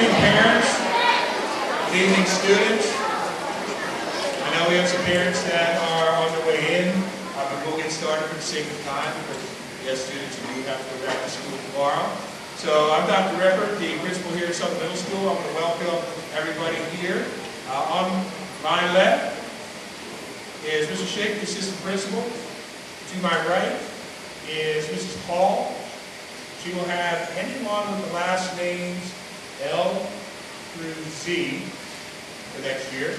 evening, parents. Good evening, students. I know we have some parents that are on their way in, but we'll get started for the sake of time because we have students who do have to go back to school tomorrow. So I'm Dr. Reppert, the principal here at Southern Middle School. I'm going to welcome everybody here. On my left is Mr. Schick, the assistant principal. To my right is Mrs. Hall. She will have anyone with the last names L through Z for next year.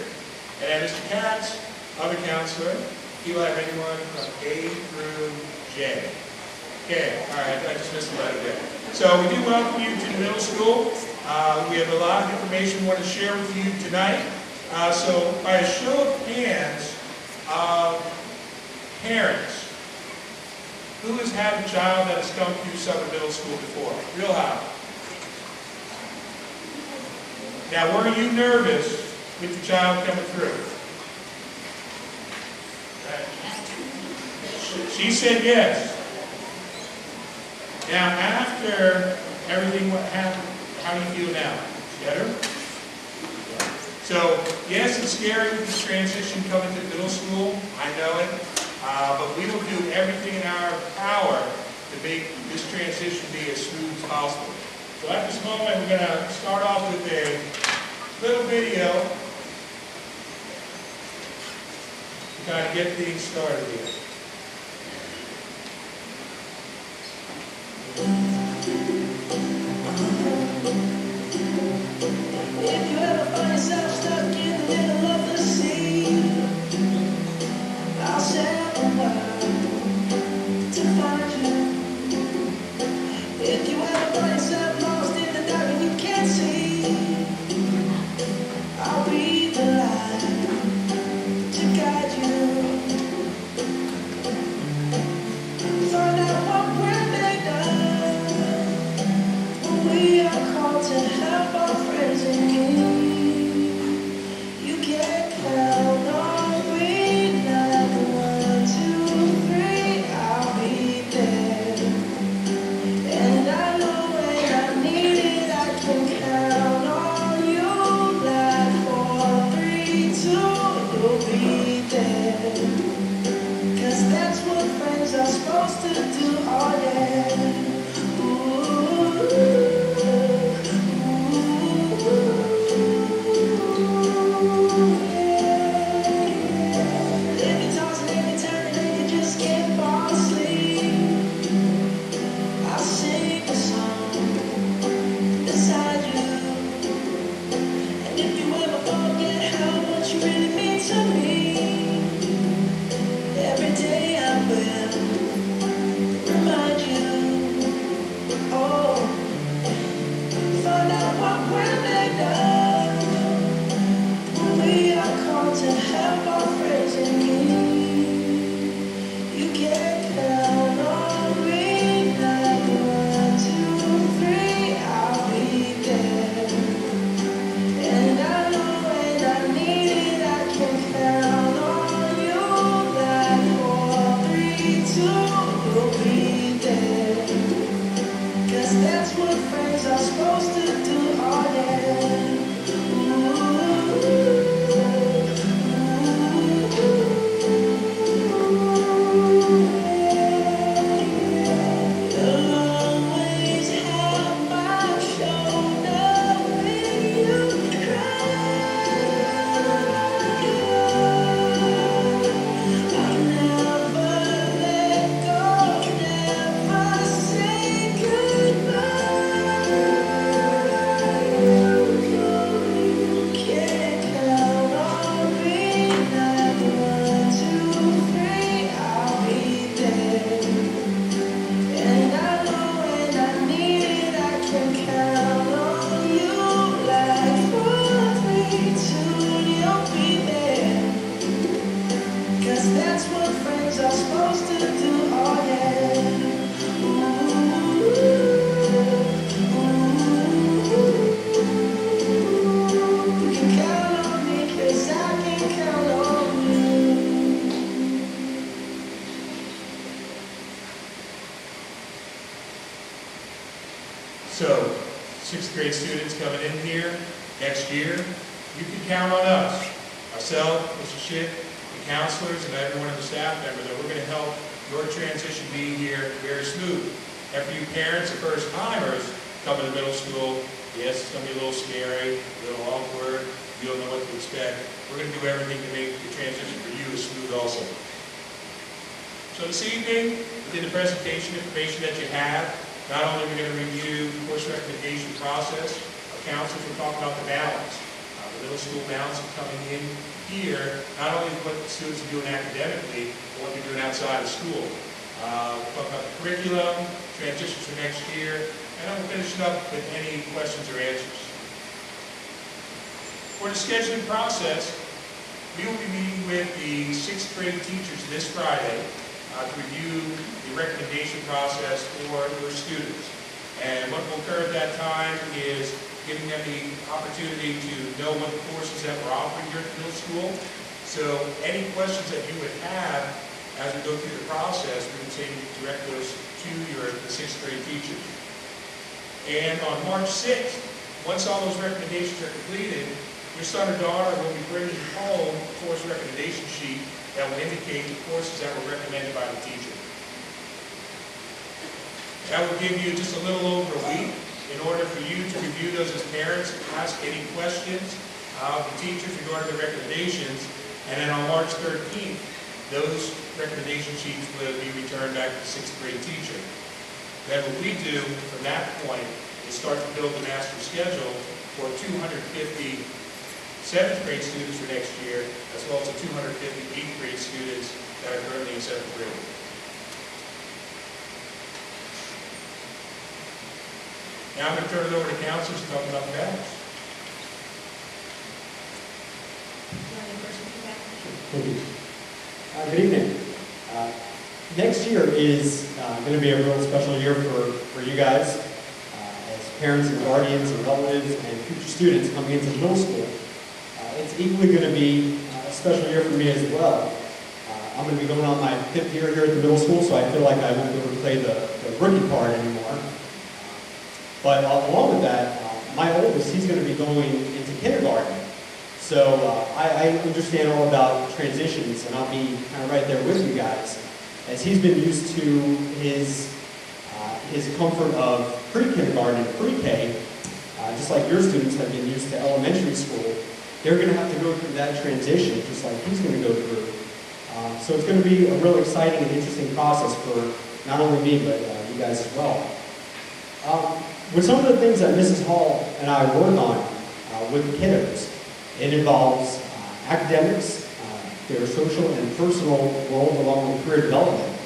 And Mr. Katz, other counselor, he will have anyone from A through J. Okay, all right, I just missed a letter there. So we do welcome you to the middle school. We have a lot of information we want to share with you tonight. So by a show of hands, parents, who has had a child that has come through Southern Middle School before? Real high. Now, were you nervous with the child coming through? She said yes. Now, after everything what happened, how do you feel now? Better? So, yes, it's scary with this transition coming to middle school. I know it. But we will do everything in our power to make this transition be as smooth as possible. So at this moment, we're going to start off with a little video to kind of get things started here. If you ever find yourself stuck in the middle of the sea, I'll sail the world to find you. If you ever find yourself lost in the dark and you can't see, I'll be the light to guide you. sixth grade students coming in here next year, you can count on us, myself, Mr. Schitt, the counselors, and everyone of the staff member, that we're going to help your transition be here very smooth. And for you parents and first timers coming to middle school, yes, it's going to be a little scary, a little awkward, you don't know what to expect. We're going to do everything to make the transition for you as smooth also. So this evening, within the presentation information that you have, not only are we going to review the course recommendation process, our counselors will talk about the balance. The middle school balance of coming in here, not only what the students are doing academically, but what they're doing outside of school. We'll talk about the curriculum, transitions for next year, and then we'll finish it up with any questions or answers. For the scheduling process, we will be meeting with the sixth grade teachers this Friday to review the recommendation process for your students. And what will occur at that time is giving them the opportunity to know what the courses that we're offering here at the middle school. So any questions that you would have as we go through the process, we would say you direct those to the sixth grade teachers. And on March 6th, once all those recommendations are completed, your son or daughter will be bringing home a course recommendation sheet that will indicate the courses that were recommended by the teacher. That will give you just a little over a week in order for you to review those as parents, ask any questions of the teachers regarding the recommendations, and then on March 13th, those recommendation sheets will be returned back to the sixth grade teacher. Then what we do from that point is start to build the master schedule for 250 seventh grade students for next year, as well as the 250 eighth grade students that are currently in seventh grade. Now I'm going to turn it over to counselors to talk about the balance. Thank you. Good evening. Next year is going to be a real special year for you guys as parents and guardians and relatives and future students coming into middle school. It's equally going to be a special year for me as well. I'm going to be going on my 5th year here at the middle school, so I feel like I won't be able to play the rookie part anymore. But along with that, my oldest, he's going to be going into kindergarten. So I understand all about transitions, and I'll be kind of right there with you guys, as he's been used to his comfort of pre-kindergarten and pre-K, just like your students have been used to elementary school. They're going to have to go through that transition, just like he's going to go through. So it's going to be a real exciting and interesting process for not only me, but you guys as well. With some of the things that Mrs. Hall and I work on with the kiddos, it involves academics, their social and personal world, along with career development.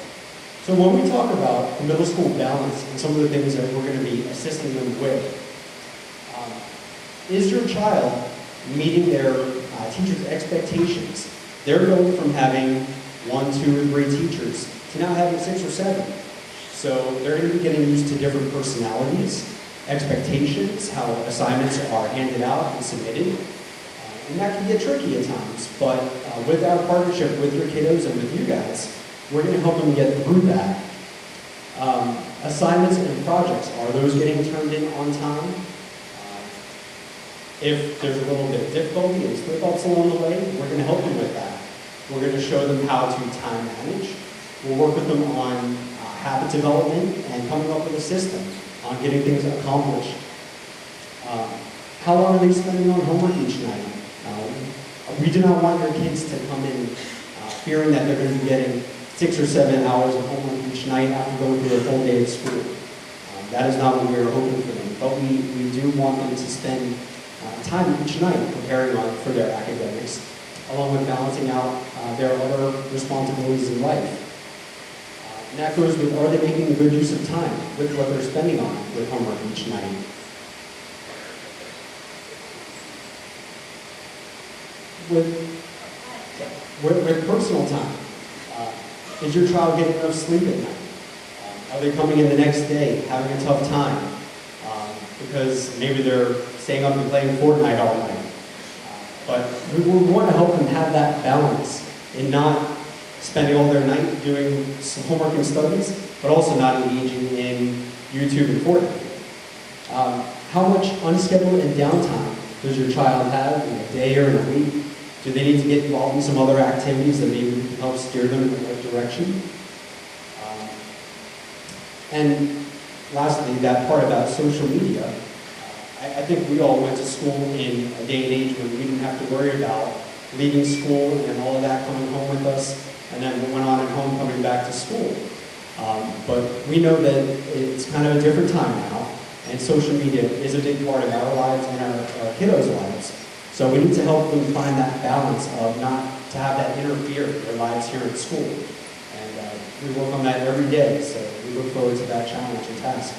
So when we talk about the middle school balance and some of the things that we're going to be assisting them with, is your child meeting their teachers' expectations? They're going from having 1, 2, or 3 teachers to now having 6 or 7. So they're going to be getting used to different personalities, expectations, how assignments are handed out and submitted. And that can get tricky at times, but with our partnership with your kiddos and with you guys, we're going to help them get through that. Assignments and projects, are those getting turned in on time? If there's a little bit of difficulty and slip-ups along the way, we're going to help them with that. We're going to show them how to time manage. We'll work with them on habit development and coming up with a system on getting things accomplished. How long are they spending on homework each night? We do not want your kids to come in fearing that they're going to be getting 6 or 7 hours of homework each night after going through a full day of school. That is not what we are hoping for them. But we do want them to spend time each night preparing for their academics, along with balancing out their other responsibilities in life. And that goes with, are they making a good use of time with what they're spending on with homework each night? With personal time, is your child getting enough sleep at night? Are they coming in the next day having a tough time because maybe they're staying up and playing Fortnite all night? But we want to help them have that balance in not spending all their night doing some homework and studies, but also not engaging in YouTube and Fortnite. How much unscheduled and downtime does your child have in a day or in a week? Do they need to get involved in some other activities that maybe help steer them in the right direction? And lastly, that part about social media. I think we all went to school in a day and age when we didn't have to worry about leaving school and all of that coming home with us, and then what went on at home coming back to school. But we know that it's kind of a different time now, and social media is a big part of our lives and our kiddos' lives. So we need to help them find that balance of not to have that interfere with their lives here at school. And we work on that every day, so we look forward to that challenge and task.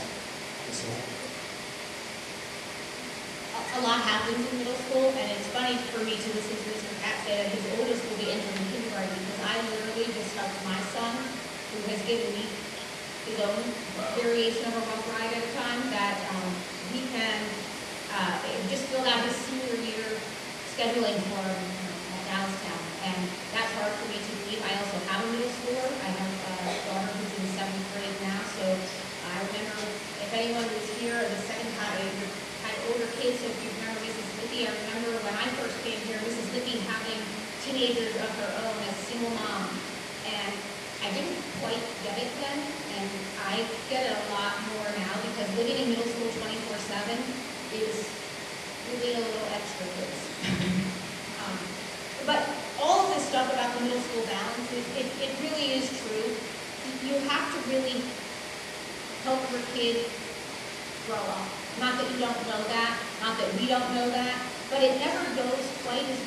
A lot happens in middle school, and it's funny for me to listen to Mr. Pat say that his oldest will be entering kindergarten, because I literally just helped my son, who has given me his own variation of a rough ride at a time, that he can just fill out his senior year scheduling for him at Dallastown, and that's hard for me to believe. I also have a middle schooler. I have a daughter who's in 7th grade now, so I remember, if anyone was here the second time, had older kids, so if you remember Mrs. Lippy, I remember when I first came here, Mrs. Lippy having teenagers of her own as a single mom, and I didn't quite get it then, and I get it a lot more now, because living in middle school 24/7 is really a little extra kids. But all of this stuff about the middle school balance, it really is true. You have to really help your kid grow up. Not that you don't know that, not that we don't know that, but it never goes quite as,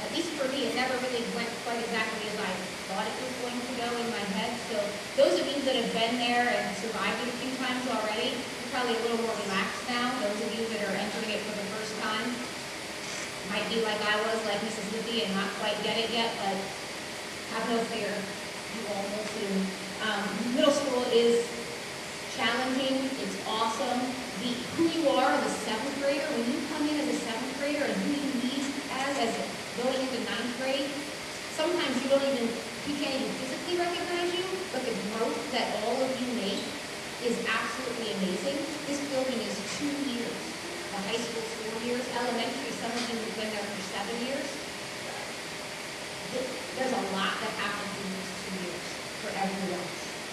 at least for me, it never really went quite exactly as I thought it was going to go in my head. So those of you that have been there and survived it a few times already, you're probably a little more relaxed now. Those of you that are entering it for the first time might be like I was, like Mrs. Lippy, and not quite get it yet, but have no fear. You all will soon. Middle school is challenging. It's awesome. Who you are as a 7th grader, when you come in as a 7th grader, and who you leave as going into 9th grade, sometimes you can't even physically recognize you, but the growth that all of you make is absolutely amazing. This building is 2 years. The high school 4 years, elementary, some of you have been there for 7 years. There's a lot that happens in those 2 years for everyone.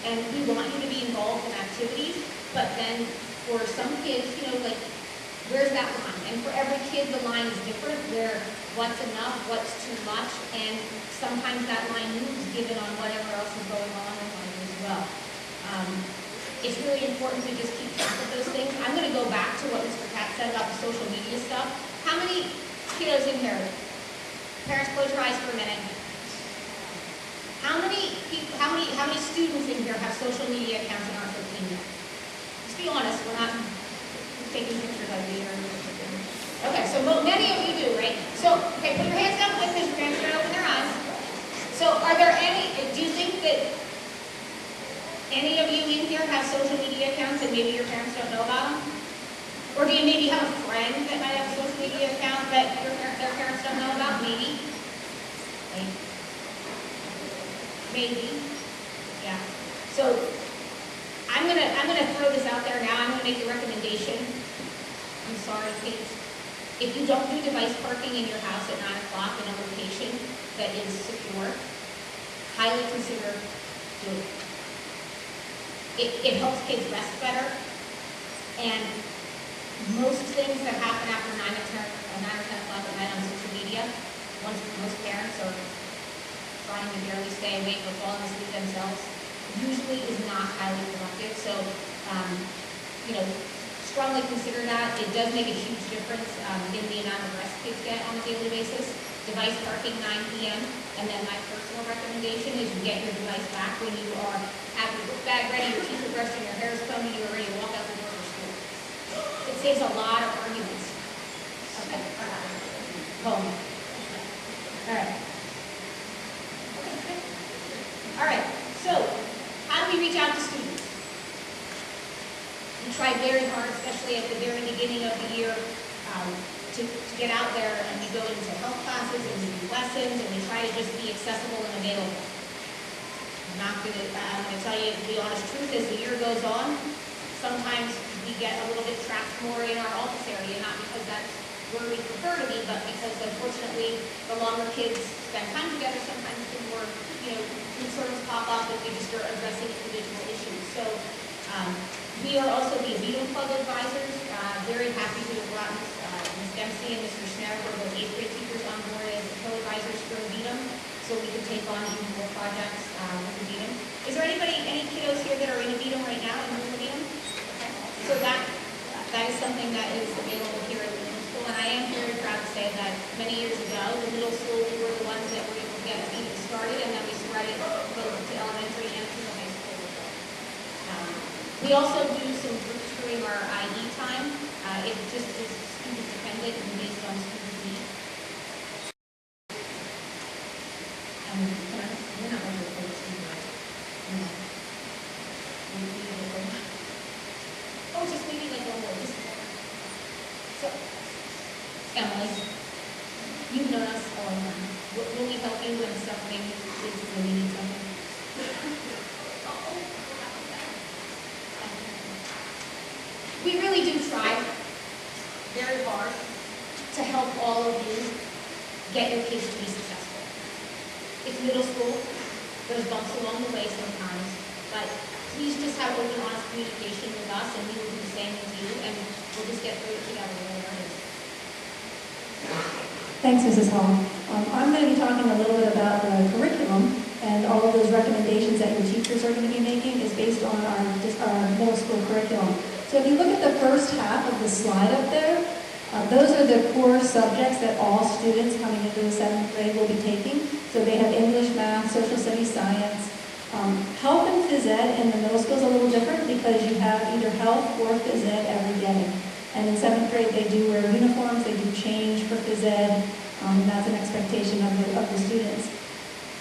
And we want you to be involved in activities, but then for some kids, like, where's that line? And for every kid, the line is different, where what's enough, what's too much, and sometimes that line moves given on whatever else is going on in life as well. It's really important to just keep track of those things. I'm going to go back to what Mr. Pat said about the social media stuff. How many kiddos in here? Parents, close your eyes for a minute. How many students in here have social media accounts and aren't 15 yet? Just be honest, we're not taking pictures of you or anything. Okay, so many of you do, right? So, okay, put your hands down quick because your parents are going to open their eyes. So, are there do you think that any of you in here have social media accounts and maybe your parents don't know about them? Or do you maybe have a friend that might have a social media account that their parents don't know about? Maybe. Maybe. Yeah. So I'm gonna throw this out there now. I'm gonna make a recommendation. I'm sorry, kids. If you don't do device parking in your house at 9 o'clock in a location that is secure, highly consider doing it. It helps kids rest better, and most things that happen after 9 or 10 o'clock at night on social media, once most parents are trying to barely stay awake or falling asleep themselves, usually is not highly productive. So, strongly consider that. It does make a huge difference in the amount of rest kids get on a daily basis. Device parking 9 p.m. And then my personal recommendation is you get your device back when you have your book bag ready, your teeth are brushed, and your hair is combed, and you are ready to walk out the door for school. It saves a lot of arguments. Okay. Home. All right. All right. So, how do we reach out to students? We try very hard, especially at the very beginning of the year, to get out there, and we go into health classes and we do lessons, and we try to just be accessible and available. I'm going to tell you the honest truth, as the year goes on, sometimes we get a little bit trapped more in our office area, not because that's where we prefer to be, but because unfortunately, the longer kids spend time together, sometimes the more, concerns pop up if we just are addressing individual issues. So, we are also the Beatum Club advisors. Very happy to have brought Ms. Dempsey and Mr. Schneer, both 8th grade teachers, on board as co-advisors for Beatum, so we can take on even more projects with the Beatum. Is there any kiddos here that are in a Beatum right now and in the Beatum? Okay. So that is something that is available here at the middle school, and I am very proud to say that many years ago, the middle school, we were the ones that were able to get a Beatum started, and then we spread it both to elementary and to the high school. We also do some groups during our IE time. It just is student dependent and based on student needs. We're not going to replace students. Oh, just maybe like one more. So, Emily, you've known us a long time. Will we help you when something is when you need something? We really do try very hard to help all of you get your kids to be successful. It's middle school. There's bumps along the way sometimes, but please just have open, honest communication with us, and we will do the same with you, and we'll just get through it together, whatever it is. Thanks, Mrs. Hall. I'm going to be talking a little bit about the curriculum, and all of those recommendations that your teachers are going to be making is based on our middle school curriculum. So if you look at the first half of the slide up there, those are the core subjects that all students coming into the 7th grade will be taking. So they have English, math, social studies, science. Health and phys ed in the middle school is a little different because you have either health or phys ed every day. And in 7th grade, they do wear uniforms, they do change for phys ed, and that's an expectation of the students.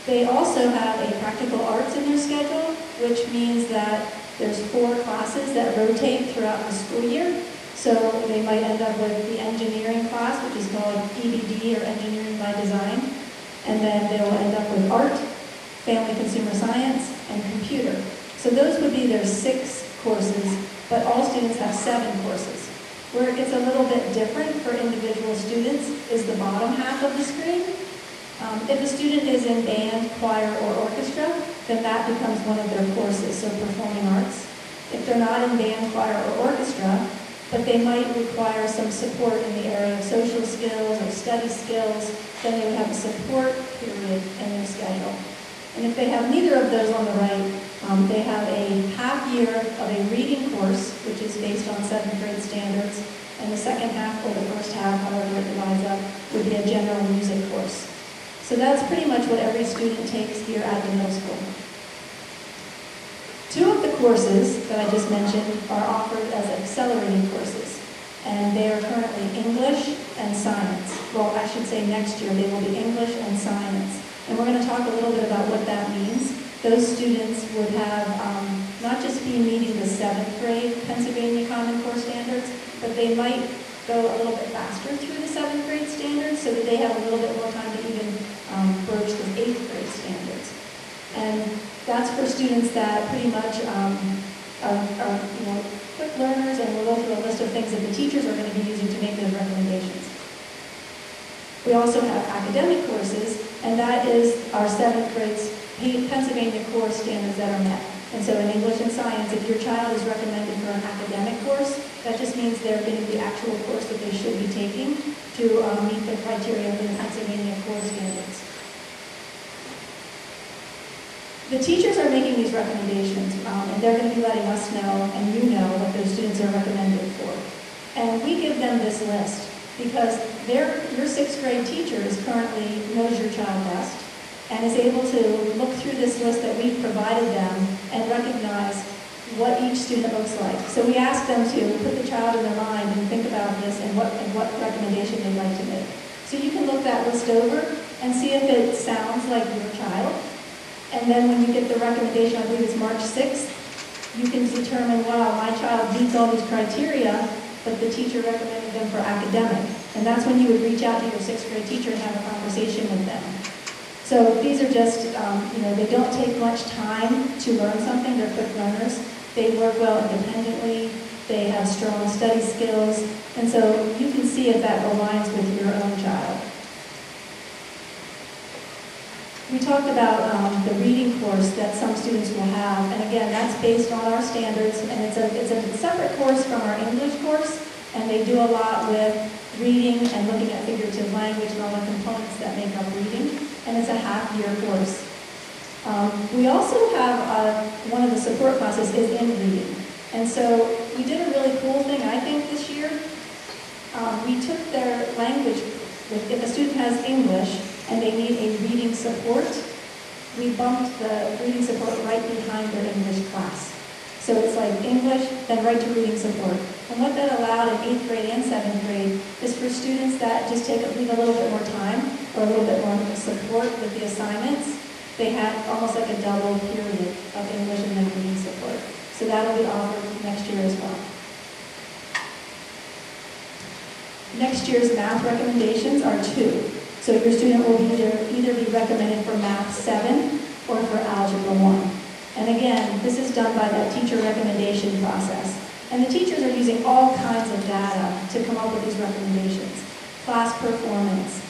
They also have a practical arts in their schedule, which means that there's 4 classes that rotate throughout the school year. So they might end up with the engineering class, which is called EBD, or Engineering by Design. And then they'll end up with art, family consumer science, and computer. So those would be their 6 courses, but all students have 7 courses. Where it gets a little bit different for individual students is the bottom half of the screen. If a student is in band, choir, or orchestra, then that becomes one of their courses, so performing arts. If they're not in band, choir, or orchestra, but they might require some support in the area of social skills or study skills, then they would have a support period in their schedule. And if they have neither of those on the right, they have a half year of a reading course, which is based on 7th grade standards, and the second half, or the first half, however it divides up, would be a general music course. So that's pretty much what every student takes here at the middle school. 2 of the courses that I just mentioned are offered as accelerated courses, and they are currently English and science. Well, I should say next year they will be English and science. And we're going to talk a little bit about what that means. Those students would have not just be meeting the 7th grade Pennsylvania Common Core standards, but they might go a little bit faster through the 7th grade standards so that they have a little bit more time to even broach the 8th grade standards. And that's for students that pretty much are quick learners, and we'll go through a list of things that the teachers are going to be using to make those recommendations. We also have academic courses, and that is our 7th grade's Pennsylvania core standards that are met. And so in English and science, if your child is recommended for an academic course, that just means they're getting the actual course that they should be taking to meet the criteria of the Pennsylvania core standards. The teachers are making these recommendations, and they're going to be letting us know, and you know, what those students are recommended for. And we give them this list because your 6th grade teacher is currently knows your child best and is able to look through this list that we've provided them and recognize what each student looks like. So we ask them to put the child in their mind and think about this and what recommendation they'd like to make. So you can look that list over and see if it sounds like your child. And then when you get the recommendation, I believe it's March 6th, you can determine, wow, my child meets all these criteria, but the teacher recommended them for academic. And that's when you would reach out to your 6th grade teacher and have a conversation with them. So these are just, they don't take much time to learn something. They're quick learners. They work well independently, they have strong study skills, and so you can see if that aligns with your own child. We talked about the reading course that some students will have, and again, that's based on our standards, and it's a separate course from our English course, and they do a lot with reading and looking at figurative language and all the components that make up reading, and it's a half-year course. We also have one of the support classes is in reading, and so we did a really cool thing, I think, this year. We took their language, if a student has English and they need a reading support, we bumped the reading support right behind their English class. So it's like English, then right to reading support. And what that allowed in 8th grade and 7th grade is for students that just need a little bit more time or a little bit more support with the assignments, they had almost like a double period of English and then reading support. So that'll be offered next year as well. Next year's math recommendations are 2. So your student will either be recommended for Math 7 or for Algebra 1. And again, this is done by that teacher recommendation process. And the teachers are using all kinds of data to come up with these recommendations. Class performance,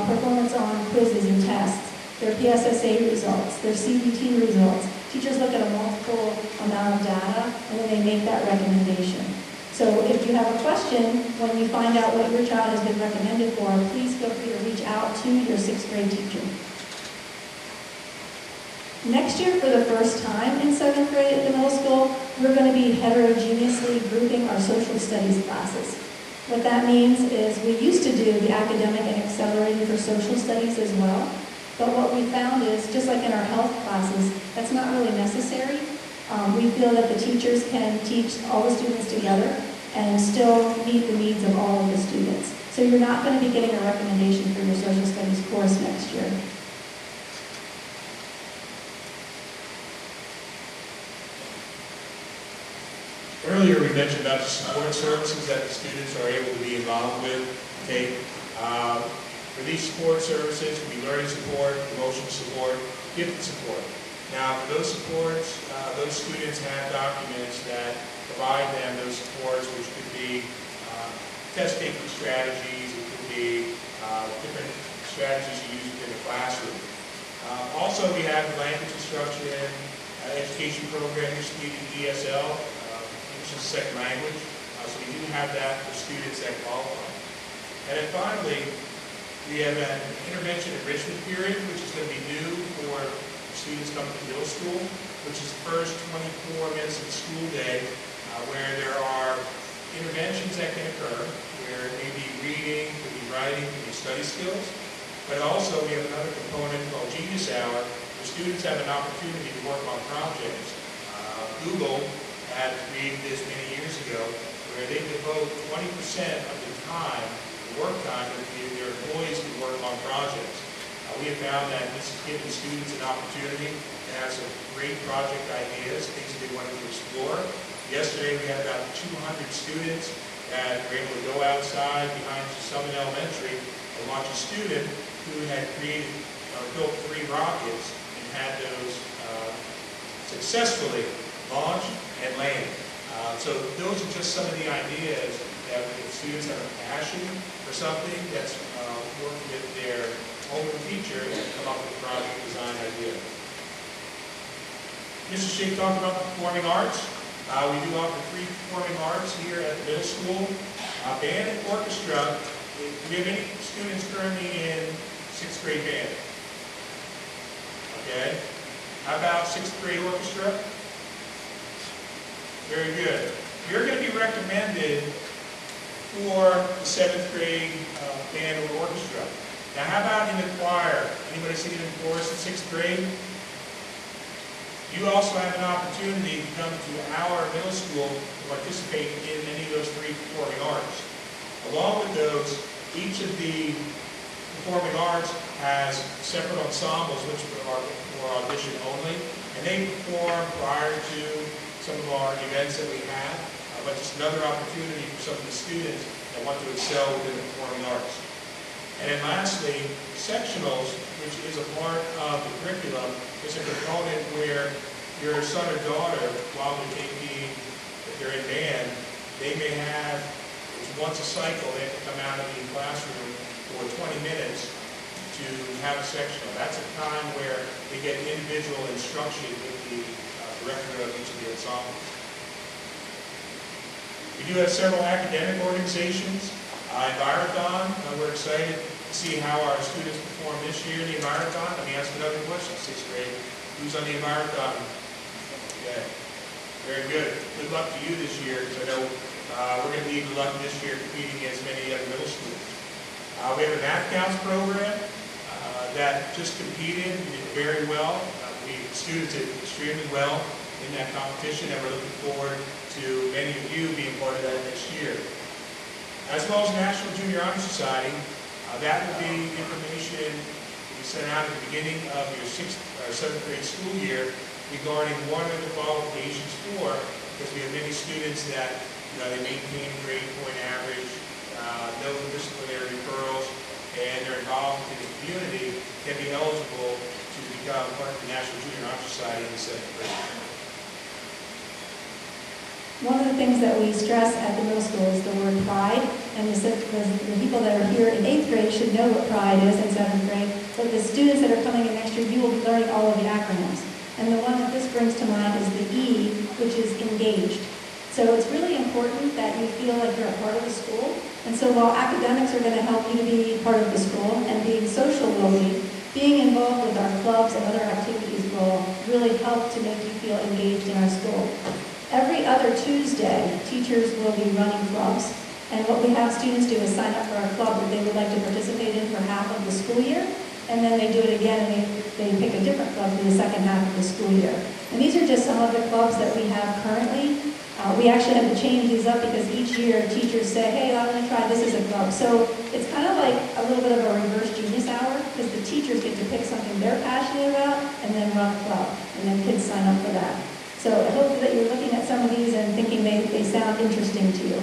performance on quizzes and tests, their PSSA results, their CBT results. Teachers look at a multiple amount of data and then they make that recommendation. So if you have a question, when you find out what your child has been recommended for, please feel free to reach out to your 6th grade teacher. Next year, for the first time in 7th grade at the middle school, we're going to be heterogeneously grouping our social studies classes. What that means is we used to do the academic and accelerated for social studies as well, but what we found is, just like in our health classes, that's not really necessary. We feel that the teachers can teach all the students together and still meet the needs of all of the students. So you're not going to be getting a recommendation for your social studies course next year. Earlier we mentioned about the support services that the students are able to be involved with. Okay, for these support services, it can be learning support, emotional support, gifted support. Now, for those supports, those students have documents that provide them those supports, which could be test-taking strategies, it could be different strategies you use within the classroom. Also, we have the language instruction education program, used to be the ESL, which is a second language. So we do have that for students that qualify. And then finally, we have an intervention enrichment period, which is going to be new for students coming to middle school, which is the first 24 minutes of the school day, where there are interventions that can occur, where it may be reading, could be writing, could be study skills, but also we have another component called Genius Hour, where students have an opportunity to work on projects. Google had created this many years ago, where they devote 20% of the time, the work time, that their employees can work on projects. We have found that this has given students an opportunity to have some great project ideas, things that they wanted to explore. Yesterday we had about 200 students that were able to go outside behind Summit Elementary and watch a student who had created or built 3 rockets and had those successfully launched and landed. So those are just some of the ideas that if students have a passion for something that's working with their home teacher and come up with a project design idea. Mr. Shea talked about performing arts. We do offer 3 performing arts here at the middle school. Band and orchestra. Do we have any students currently in 6th grade band? Okay. How about 6th grade orchestra? Very good. You're going to be recommended for the 7th grade band or orchestra. Now, how about in the choir? Anybody singing in chorus in 6th grade? You also have an opportunity to come to our middle school to participate in any of those 3 performing arts. Along with those, each of the performing arts has separate ensembles, which are for audition only, and they perform prior to some of our events that we have, but just another opportunity for some of the students that want to excel within the performing arts. And then lastly, sectionals, which is a part of the curriculum, is a component where your son or daughter, while they're taking, if they're in band, they may have, once a cycle, they have to come out of the classroom for 20 minutes to have a sectional. That's a time where they get individual instruction with the director of each of the ensembles. We do have several academic organizations. Envirothon, we're excited to see how our students perform this year in the Envirothon. Let me ask another question, 6th grade. Who's on the Envirothon? Okay, very good. Good luck to you this year, because I know we're going to need luck this year competing against many other middle schools. We have a math counts program that just competed and did very well. Students did extremely well in that competition, and we're looking forward to many of you being part of that next year. As well as National Junior Honor Society, that will be information we sent out at the beginning of your 6th or 7th grade school year regarding what are the qualifications for, because we have many students that they maintain a grade point average, no disciplinary referrals, and they're involved in the community, can be eligible to become part of the National Junior Honor Society in the 7th grade. One of the things that we stress at the middle school is the word pride, and the people that are here in 8th grade should know what pride is in 7th grade, but the students that are coming in next year, you will be learning all of the acronyms. And the one that this brings to mind is the E, which is engaged. So it's really important that you feel like you're a part of the school. And so while academics are going to help you to be part of the school, and being social will be, being involved with our clubs and other activities will really help to make you feel engaged in our school. Every other Tuesday, teachers will be running clubs, and what we have students do is sign up for a club that they would like to participate in for half of the school year, and then they do it again and they pick a different club for the second half of the school year. And these are just some of the clubs that we have currently. We actually had to change these up because each year teachers say, hey, I'm going to try this as a club. So it's kind of like a little bit of a reverse genius hour, because the teachers get to pick something they're passionate about and then run a club, and then kids sign up for that. So I hope that you're looking at some of these and thinking they sound interesting to you.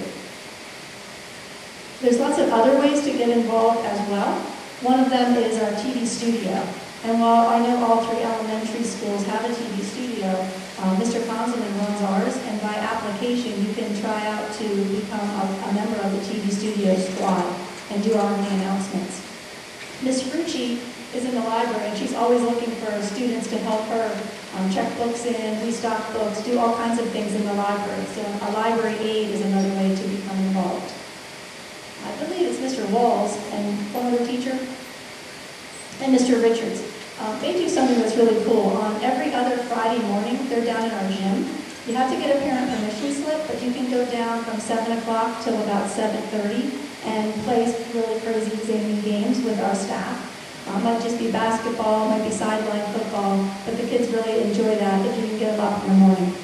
There's lots of other ways to get involved as well. One of them is our TV studio. And while I know all 3 elementary schools have a TV studio, Mr. Conzelman runs ours, and by application you can try out to become a member of the TV studio squad and do our own announcements. Ms. Frucci is in the library, and she's always looking for students to help her check books in, restock books, do all kinds of things in the library. So a library aide is another way to become involved. I believe it's Mr. Walls and one other teacher, and Mr. Richards. They do something that's really cool. On every other Friday morning, they're down in our gym. You have to get a parent permission slip, but you can go down from 7 o'clock till about 7:30 and play really crazy zany games with our staff. It might just be basketball, might be sideline football, but the kids really enjoy that if you can get them up in the morning.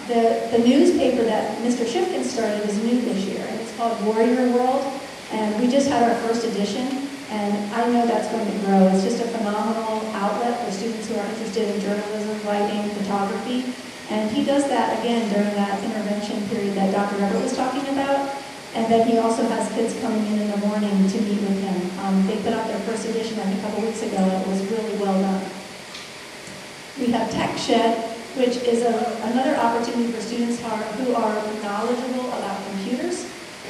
The newspaper that Mr. Shifkin started is new this year, and it's called Warrior World, and we just had our first edition, and I know that's going to grow. It's just a phenomenal outlet for students who are interested in journalism, writing, photography, and he does that again during that intervention period that Dr. Everett was talking about. And then he also has kids coming in the morning to meet with him. They put out their first edition like a couple weeks ago, and it was really well done. We have Tech Shed, which is another opportunity for students who are knowledgeable about computers.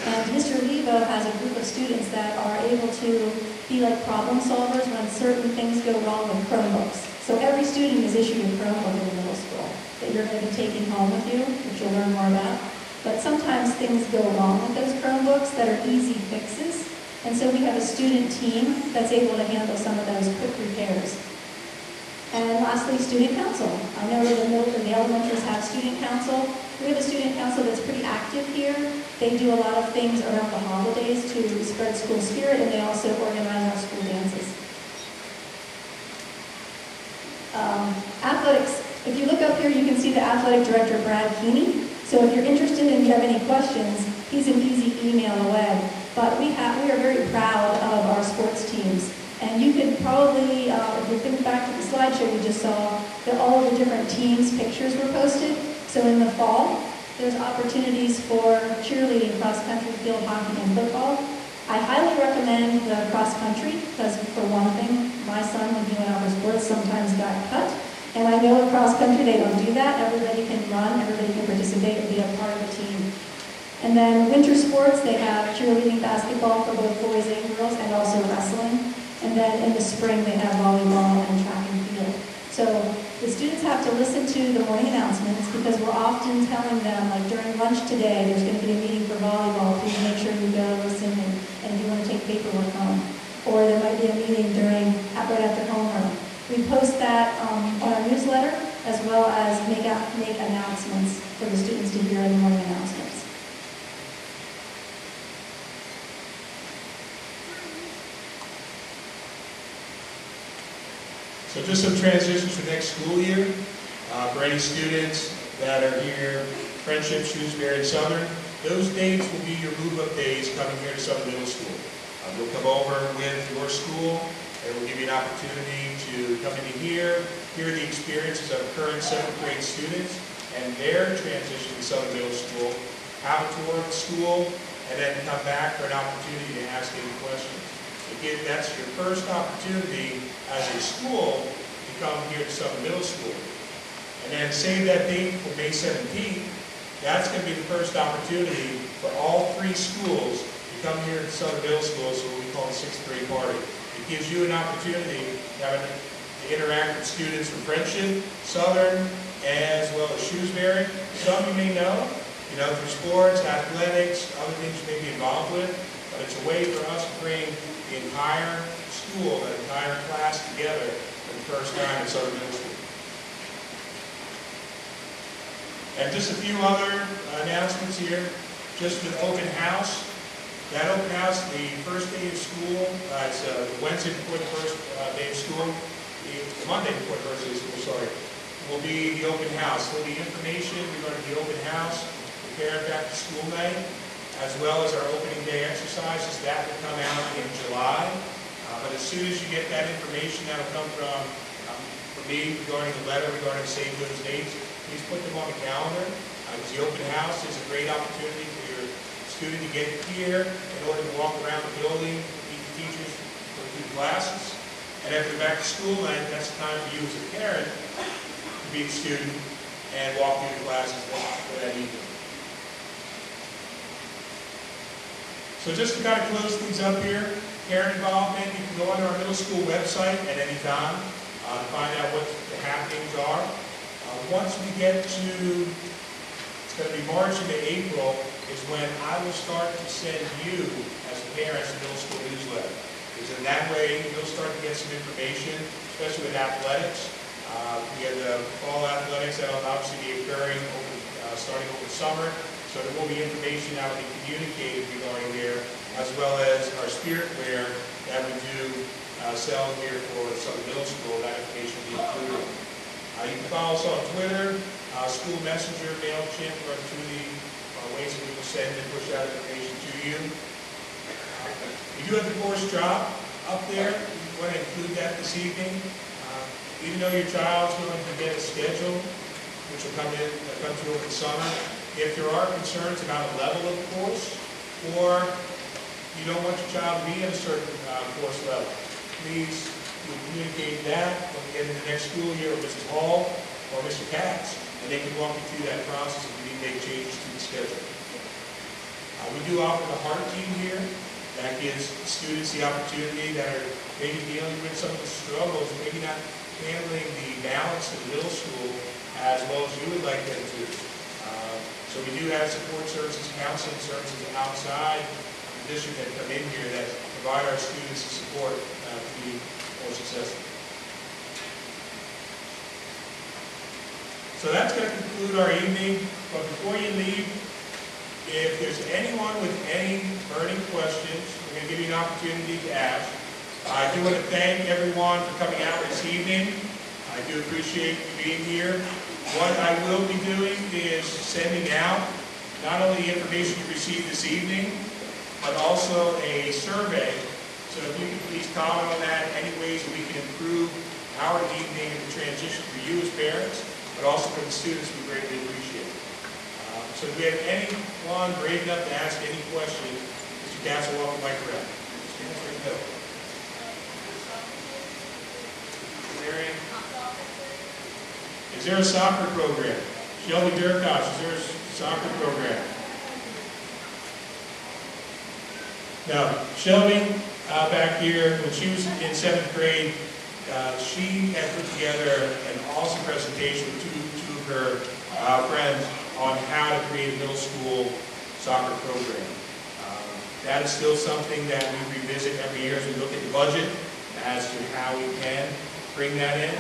And Mr. Levo has a group of students that are able to be like problem solvers when certain things go wrong with Chromebooks. So every student is issued a Chromebook in the middle school that you're going to be taking home with you, which you'll learn more about. But sometimes things go wrong with those Chromebooks that are easy fixes. And so we have a student team that's able to handle some of those quick repairs. And lastly, student council. I know that the middle and the elementaries have student council. We have a student council that's pretty active here. They do a lot of things around the holidays to spread school spirit, and they also organize our school dances. Athletics. If you look up here, you can see the athletic director, Brad Keeney. So if you're interested and you have any questions, he's an easy email away. But we are very proud of our sports teams. And you can probably, if you think back to the slideshow you just saw, that all of the different teams' pictures were posted. So in the fall, there's opportunities for cheerleading, cross-country, field hockey, and football. I highly recommend the cross-country because, for one thing, my son, when he went out for sports, sometimes got cut. And I know at cross country they don't do that. Everybody can run, everybody can participate and be a part of the team. And then winter sports, they have cheerleading, basketball for both boys and girls, and also wrestling. And then in the spring, they have volleyball and track and field. So the students have to listen to the morning announcements because we're often telling them, like during lunch today, there's going to be a meeting for volleyball. Please make sure you go listen and if you want to take paperwork home. Or there might be a meeting right after homeroom. We post that on our newsletter as well as make announcements for the students to hear in the morning announcements. So just some transitions for next school year. For any students that are here, Friendship, Shrewsbury, and Southern, those dates will be your move-up days coming here to Southern Middle School. We'll come over with your school, and we'll give you an opportunity to come into here, hear the experiences of current 7th grade students and their transition to Southern Middle School, have a tour of the school, and then come back for an opportunity to ask any questions. Again, that's your first opportunity as a school to come here to Southern Middle School. And then save that date for May 17th. That's going to be the first opportunity for all 3 schools to come here to Southern Middle School, so what we call the 6th grade party. It gives you an opportunity to interact with students from Friendship, Southern, as well as Shrewsbury. Some you may know, through sports, athletics, other things you may be involved with, but it's a way for us to bring the entire school, the entire class together for the first time in Southern Middle School. And just a few other announcements here. Just an open house. That open house, the first day of school, it's Wednesday before the first day of school, the Monday before the first day of school, sorry, will be the open house. There'll be information regarding the open house, prepared back to school night, as well as our opening day exercises. That will come out in July. But as soon as you get that information, that will come from me regarding the letter regarding save those dates. Please put them on the calendar. Because the open house is a great opportunity for your student to get here in order to walk around the building, meet the teachers, go through the classes. And after the back to school night, that's the time for you as a parent to meet the student and walk through the classes for that evening. So just to kind of close things up here, parent involvement, you can go onto our middle school website at any time to find out what the happenings are. Once we get to, it's going to be March into April, is when I will start to send you, as parents, a middle school newsletter. Because in that way, you'll start to get some information, especially with athletics. We have the fall athletics that will obviously be occurring starting over the summer. So there will be information that will be communicated regarding there, as well as our spirit wear that we do sell here for Southern Middle School. That information will be included. You can follow us on Twitter, School Messenger, MailChimp, or through the ways that we will send and push out information to you. We do have the course drop up there. We want to include that this evening. Even though your child's going to get a schedule, which will come through over the summer, if there are concerns about the level of the course, or you don't want your child to be at a certain course level, please communicate that when we get into the next school year with Mrs. Hall or Mr. Katz, and they can walk you through that process if you need to make changes to the schedule. We do offer the heart team here. That gives students the opportunity that are maybe dealing with some of the struggles, maybe not handling the balance in middle school as well as you would like them to. So we do have support services, counseling services outside the district that come in here that provide our students the support to be more successful. So that's going to conclude our evening. But before you leave, if there's anyone with any burning questions, we're going to give you an opportunity to ask. I do want to thank everyone for coming out this evening. I do appreciate you being here. What I will be doing is sending out not only the information you received this evening, but also a survey. So if you could please comment on that, any ways that we can improve our evening and the transition for you as parents, but also for the students, we greatly appreciate it. So if we have anyone brave enough to ask any questions, Mr. Katz will welcome my friend. Stand right in the middle. Marion? there a soccer program? Shelby Durkosh, is there a soccer program? No. Shelby, back here, when she was in 7th grade, she had put together an awesome presentation with two of her friends on how to create a middle school soccer program. That is still something that we revisit every year as we look at the budget as to how we can bring that in.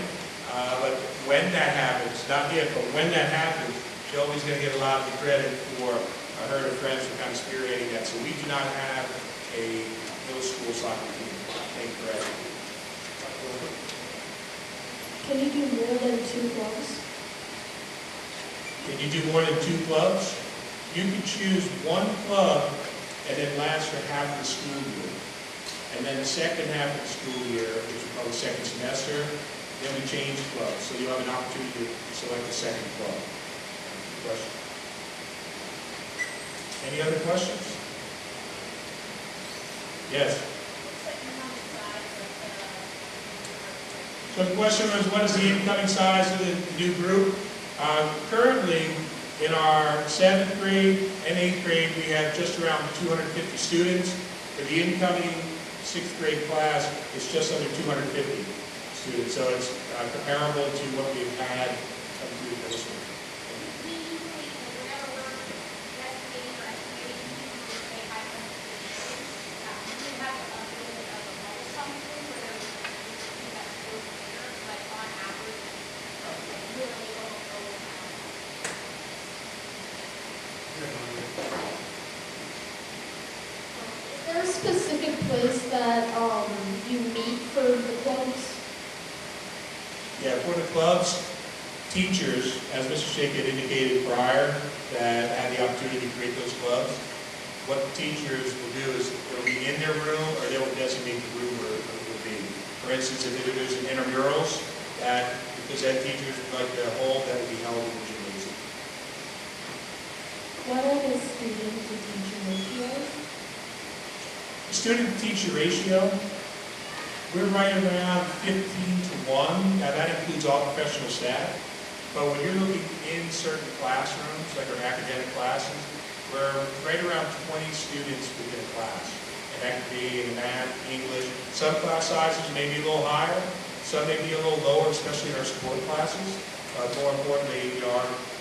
But when that happens, not if, but when that happens, Shelby's going to get a lot of the credit for her and her friends for kind of spearheading that. So we do not have a middle school soccer team. Thank you for asking. Can you do more than 2 clubs? Can you do more than 2 clubs? You can choose 1 club and it lasts for half the school year. And then the second half of the school year, which is probably second semester, then we change clubs. So you have an opportunity to select a second club. Question? Any other questions? Yes. So the question was, what is the incoming size of the new group? Currently, in our 7th grade and 8th grade, we have just around 250 students. For the incoming 6th grade class, it's just under 250 students. So it's comparable to what we've had come through the middle school. Is there a specific place that you meet for the clubs? Yeah, for the clubs, teachers, as Mr. Shake had indicated prior, that had the opportunity to create those clubs, what the teachers will do is they'll be in their room or they will designate the room where it will be. For instance, if there's an intramurals that because ed teachers would like to hold, that will be held in the gymnasium. What are the student-to-teacher ratios? Student-to-teacher ratio, we're right around 15 to 1. Now that includes all professional staff. But when you're looking in certain classrooms, like our academic classes, we're right around 20 students within a class. And that could be in math, English. Some class sizes may be a little higher. Some may be a little lower, especially in our support classes. But more importantly,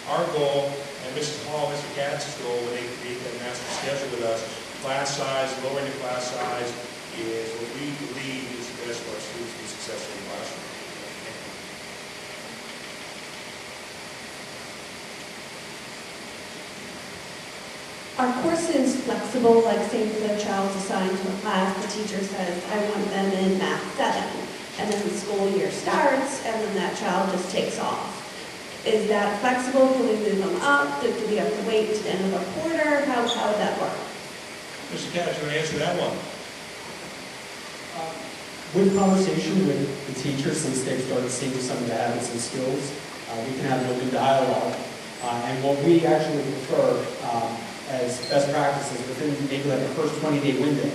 our goal, and Mrs. Hall, Mr. Katz's goal when they create that master schedule with us, class size, lowering the class size is what we believe is the best for our students to be successful in the classroom. Are courses flexible, like say the child's assigned to a class, the teacher says, I want them in math 7, and then the school year starts, and then that child just takes off. Is that flexible? Can we move them up? Do we have to wait to the end of a quarter? How would that work? Mr. Katz, you want to answer that one? With conversation with the teachers, since they've started seeing some of the habits and skills, we can have an open dialogue. And what we actually prefer as best practices within maybe like the first 20-day window,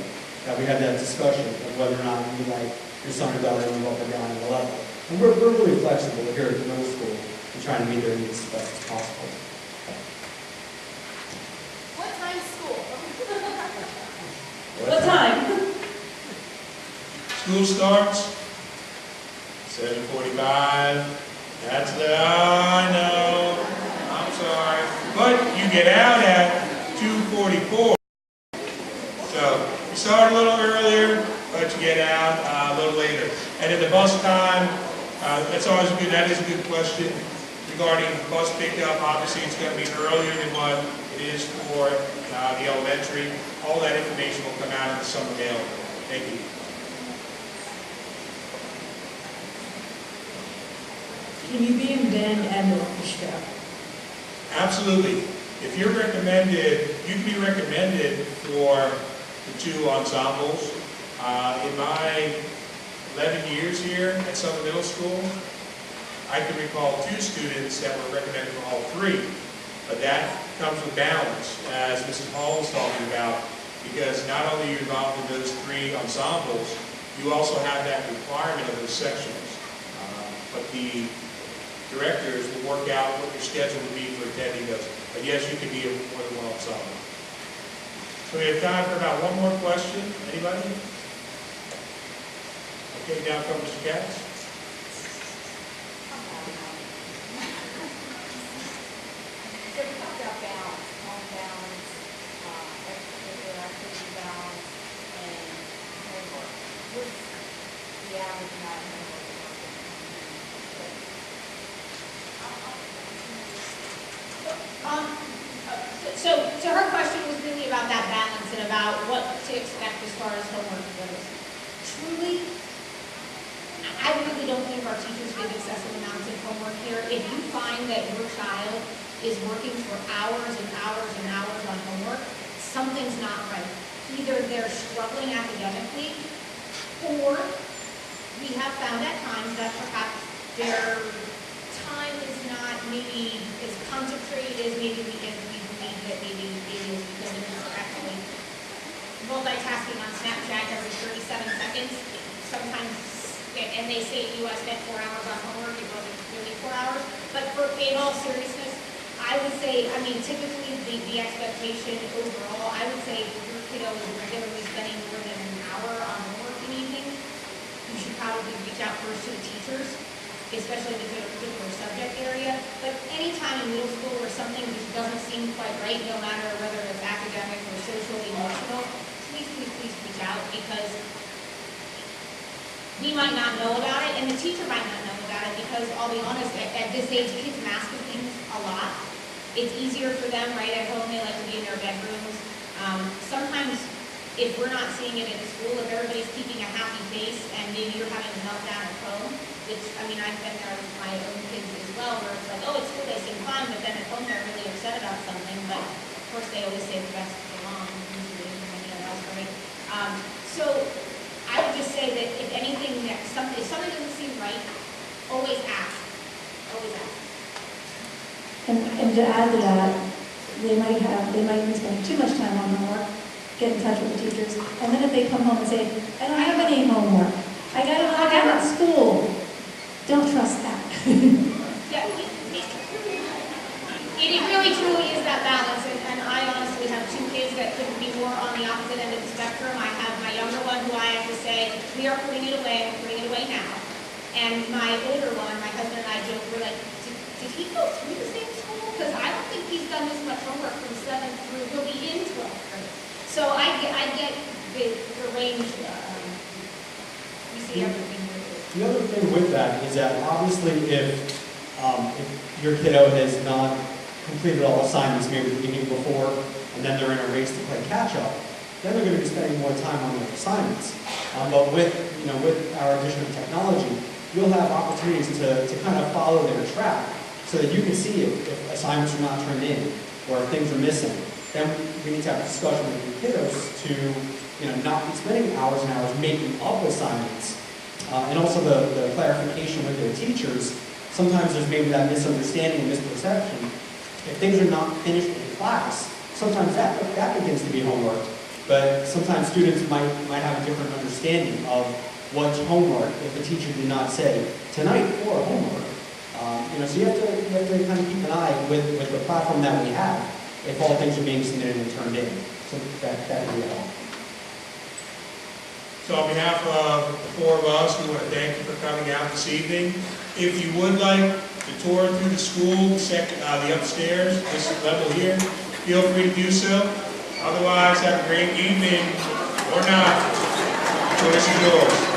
that we have that discussion of whether or not we like your son or daughter to move up or down in the level. And we're really flexible here at the middle school in trying to meet their needs as best as possible. What time's school? What time? School starts 7:45. That's the, I know, I'm sorry. But you get out at 2:44. So you start a little earlier, but you get out a little later. And then the bus time, that's always a good, that is a good question. Regarding bus pickup, obviously it's going to be earlier than what it is for the elementary. All that information will come out in the summer mail. Thank you. Can you be in band and orchestra? Absolutely. If you're recommended, you can be recommended for the 2 ensembles. In my 11 years here at Southern Middle School, I can recall 2 students that were recommended for all 3. But that comes with balance, as Mrs. Hall was talking about, because not only are you involved in those 3 ensembles, you also have that requirement of those sections. But the directors will work out what your schedule would be for attending those. But yes, you can be a more than one ensemble. So we have time for about one more question. Anybody? Okay, now come Mr. Katz. So we talked about balance, home balance, extracurricular activity balance, and homework. What's the average amount of homework you're working? So her question was really about that balance and about what to expect as far as homework goes. Truly, I really don't think our teachers give excessive amounts of homework here. If you find that your child is working for hours and hours and hours on homework, something's not right. Either they're struggling academically, or we have found at times that perhaps their time is not maybe as concentrated as maybe we believe that maybe it is, because they're actually multitasking on Snapchat every 37 seconds. Sometimes, and they say, I spent 4 hours on homework, it wasn't really 4 hours. But in all seriousness, I would say, typically the expectation overall, I would say if your kiddo is regularly spending more than an hour on homework in the evening, you should probably reach out first to the teachers, especially if it's a particular subject area. But anytime in middle school where something just doesn't seem quite right, no matter whether it's academic or social, emotional, please reach out, because we might not know about it, and the teacher might not know about it, because I'll be honest, at this age, kids master things a lot. It's easier for them, right, at home, they like to be in their bedrooms. Sometimes, if we're not seeing it in school, if everybody's keeping a happy face, and maybe you're having a meltdown at home, which, I've been there with my own kids as well, where it's like, oh, at school they seem fine, but then at home they're really upset about something, but of course they always say the best for mom, usually, or anyone else, right? So, I would just say that if anything, if something doesn't seem right, always ask. Always ask. And to add to that, they might be spending too much time on homework, get in touch with the teachers, and then if they come home and say, I don't have any homework, I got it all down at school, don't trust that. Yeah, it really truly is that balance, and I honestly have 2 kids that couldn't be more on the opposite end of the spectrum. I have my younger one who I have to say, we are putting it away, we're putting it away now. And my older one, my husband and I joke, we're like, did he go through the same school? Because I don't think he's done this much homework from 7th through, he'll be in 12th grade. So I get the range, we see everything here. The other thing with that is that obviously if your kiddo has not completed all assignments maybe the evening before, and then they're in a race to play catch-up, then they're going to be spending more time on their assignments. But with our addition of technology, you'll have opportunities to kind of follow their track, so that you can see if assignments are not turned in, or if things are missing. Then we need to have a discussion with your kiddos to not be spending hours and hours making up assignments. And also the clarification with their teachers. Sometimes there's maybe that misunderstanding and misperception. If things are not finished in class, sometimes that begins to be homework. But sometimes students might have a different understanding of what's homework if the teacher did not say, tonight for homework. So you have to kind of keep an eye with the platform that we have if all things are being submitted and turned in. So that would be helpful. So on behalf of the 4 of us, we want to thank you for coming out this evening. If you would like to tour through the school, the upstairs, this level here, feel free to do so. Otherwise, have a great evening, or not. Choice is yours.